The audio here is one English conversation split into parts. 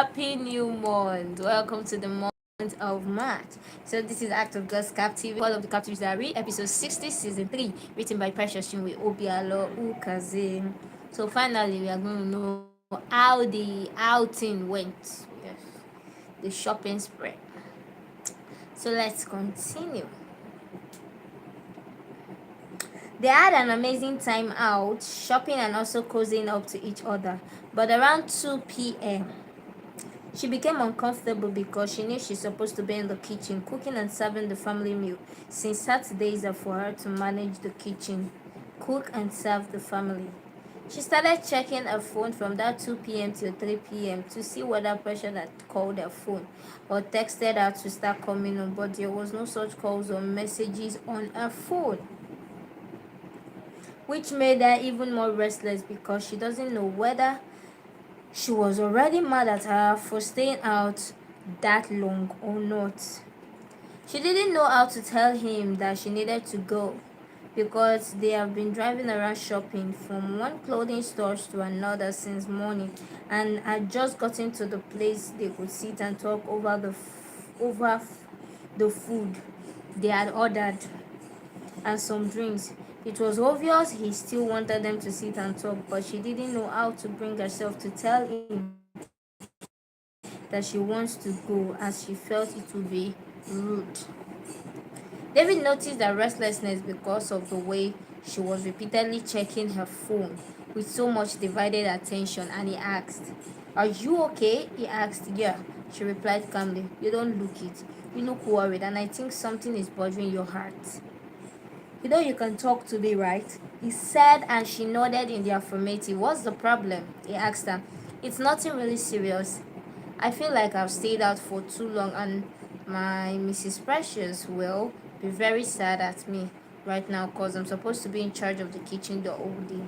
Happy new month. Welcome to the month of March. So this is Act of God's Captive, All of the Captives Diary, episode 60, season 3, written by Precious Chinwe Obialor-Ukazim. So finally we are going to know how the outing went. Yes. The shopping spree. So let's continue. They had an amazing time out, shopping and also cozying up to each other. But around 2 p.m., she became uncomfortable because she knew she's supposed to be in the kitchen, cooking and serving the family meal, since Saturdays are for her to manage the kitchen, cook and serve the family. She started checking her phone from that 2 p.m. till 3 p.m. to see whether Precious had called her phone or texted her to start coming on, but there was no such calls or messages on her phone, which made her even more restless because she doesn't know whether she was already mad at her for staying out that long or not. She didn't know how to tell him that she needed to go because they have been driving around shopping from one clothing store to another since morning and had just gotten to the place they could sit and talk over the food they had ordered and some drinks. It was obvious he still wanted them to sit and talk, but she didn't know how to bring herself to tell him that she wants to go, as she felt it would be rude. David noticed her restlessness because of the way she was repeatedly checking her phone with so much divided attention, and he asked, "Are you okay?" He asked. "Yeah," she replied calmly. "You don't look it. You look worried, and I think something is bothering your heart. You know you can talk to me, right?" He said, and she nodded in the affirmative. "What's the problem?" He asked her. "It's nothing really serious. I feel like I've stayed out for too long, and my Mrs. Precious will be very sad at me right now because I'm supposed to be in charge of the kitchen the whole day,"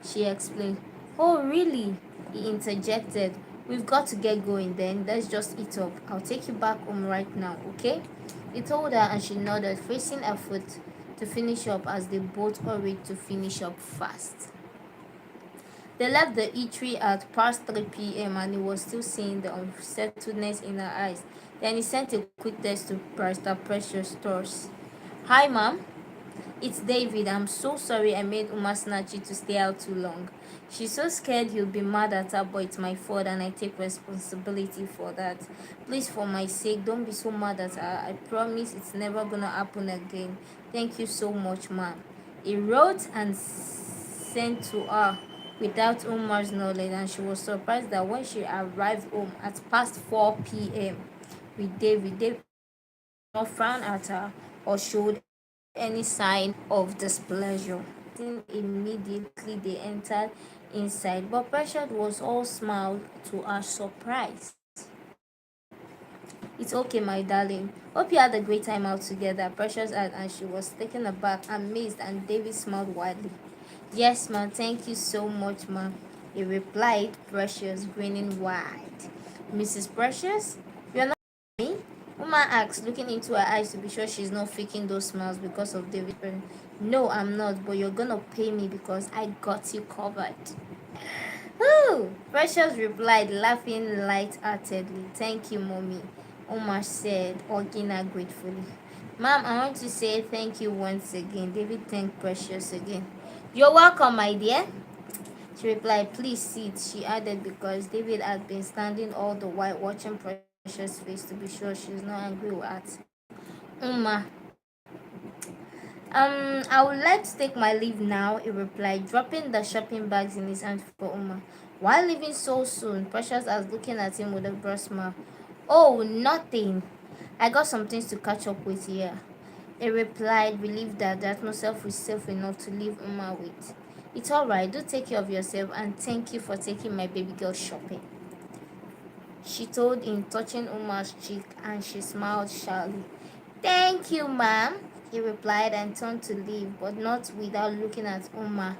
she explained. "Oh, really?" he interjected. "We've got to get going then. Let's just eat up. I'll take you back home right now, okay?" He told her, and she nodded, facing her foot to finish up as they both hurried to finish up fast. They left the eatery at past 3 p.m. and he was still seeing the unsettledness in her eyes. Then he sent a quick text to Pastor Precious Stores. "Hi, Mom. It's David. I'm so sorry I made Uma snatch you to stay out too long. She's so scared you'll be mad at her, but it's my fault and I take responsibility for that. Please, for my sake, don't be so mad at her. I promise it's never gonna happen again. Thank you so much, Mom." He wrote and sent to her without Umar's knowledge, and she was surprised that when she arrived home at past 4 p.m. with David did not frown at her or showed any sign of displeasure. Then immediately they entered inside, but Precious was all smile to her surprise. "It's okay, my darling. Hope you had a great time out together," Precious had, and she was taken aback, amazed, and David smiled widely. "Yes, ma'am. Thank you so much, ma'am," he replied, Precious, grinning wide. "Mrs. Precious, you're not me?" Uma asked, looking into her eyes to be sure she's not faking those smiles because of David's presence. "No, I'm not, but you're gonna pay me because I got you covered." "Whoo!" Precious replied, laughing light-heartedly. "Thank you, mommy," Omar said, hugging her gratefully. "Ma'am, I want to say thank you once again." David thanked Precious again. "You're welcome, my dear," she replied. "Please sit," she added, because David had been standing all the while watching Precious' face to be sure she's not angry at Uma. I would like to take my leave now," he replied, dropping the shopping bags in his hand for Uma. "Why leaving so soon?" Precious asked, looking at him with a broad smile. "Oh, nothing. I got some things to catch up with here," he replied, relieved that the atmosphere was safe enough to leave Uma with. "It's alright. Do take care of yourself, and thank you for taking my baby girl shopping," she told him, touching Uma's cheek, and she smiled shyly. "Thank you, ma'am," he replied and turned to leave, but not without looking at Uma,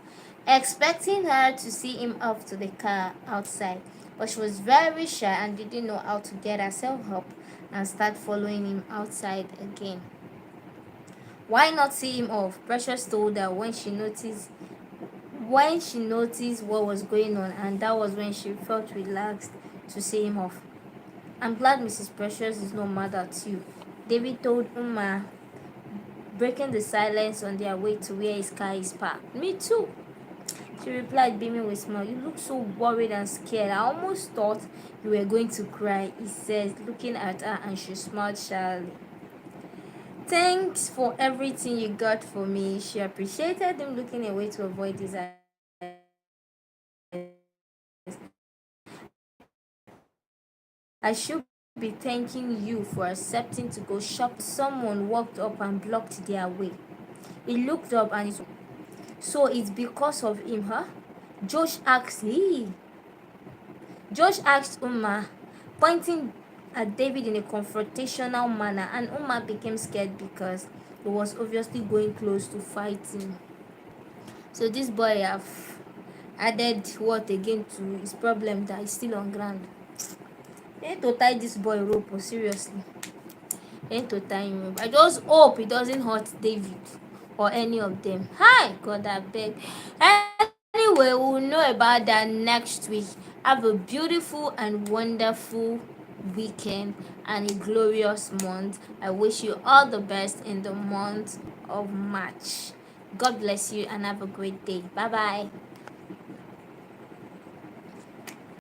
expecting her to see him off to the car outside. But she was very shy and didn't know how to get herself up and start following him outside again. "Why not see him off?" Precious told her when she noticed what was going on, and that was when she felt relaxed to see him off. I'm glad Mrs. Precious is not mad at you, David told Uma, breaking the silence on their way to where his car is parked. Me too, she replied, beaming with a smile. You look so worried and scared. I almost thought you were going to cry, he said, looking at her, and she smiled shyly. Thanks for everything you got for me. She appreciated him, looking away to avoid his eyes. I should be thanking you for accepting to go shop. Someone walked up and blocked their way. He looked up and so it's because of him, huh? Josh asked, he. Josh asked Uma, pointing at David in a confrontational manner, and Uma became scared because he was obviously going close to fighting. So this boy have added what again to his problem that is still on ground. They need to tie this boy rope, seriously. They need to tie him rope. I just hope it doesn't hurt David or any of them. Hi, God, I beg. Anyway, we'll know about that next week. Have a beautiful and wonderful weekend and a glorious month. I wish you all the best in the month of March. God bless you and have a great day. Bye bye.